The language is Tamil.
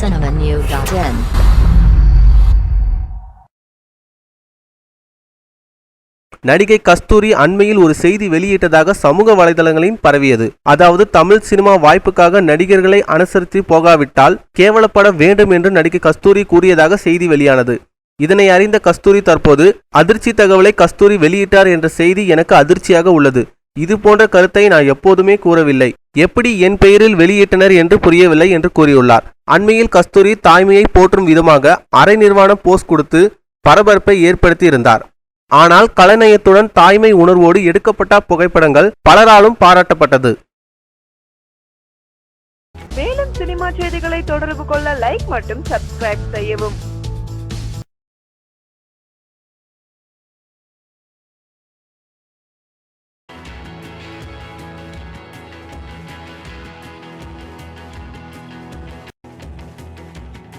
cinemanew.in. நடிகை கஸ்தூரி அண்மையில் ஒரு செய்தி வெளியிட்டதாக சமூக வலைதளங்களில் பரவியது. அதாவது தமிழ் சினிமா வாய்ப்புக்காக நடிகர்களை அனுசரித்து போகாவிட்டால் கேவலப்பட வேண்டும் என்று நடிகை கஸ்தூரி கூறியதாக செய்தி வெளியானது. இதனை அறிந்த கஸ்தூரி தற்போது அதிர்ச்சி தகவலை கஸ்தூரி வெளியிட்டார் என்ற செய்தி எனக்கு அதிர்ச்சியாக உள்ளது. இது போன்ற கருத்தை நான் எப்போதுமே கூறவில்லை. எப்படி என் பெயரில் வெளியிட்டனர் என்று புரியவில்லை என்று கூறியுள்ளார். அண்மையில் கஸ்தூரி தாய்மையை போற்றும் விதமாக அரை நிர்வாண போஸ் கொடுத்து பரபரப்பை ஏற்படுத்தி இருந்தார். ஆனால் கலைநயத்துடன் தாய்மை உணர்வோடு எடுக்கப்பட்ட புகைப்படங்கள் பலராலும் பாராட்டப்பட்டது. மேலும் சினிமா செய்திகளை தொடர்பு கொள்ள லைக் மற்றும் சப்ஸ்கிரைப் செய்யவும்.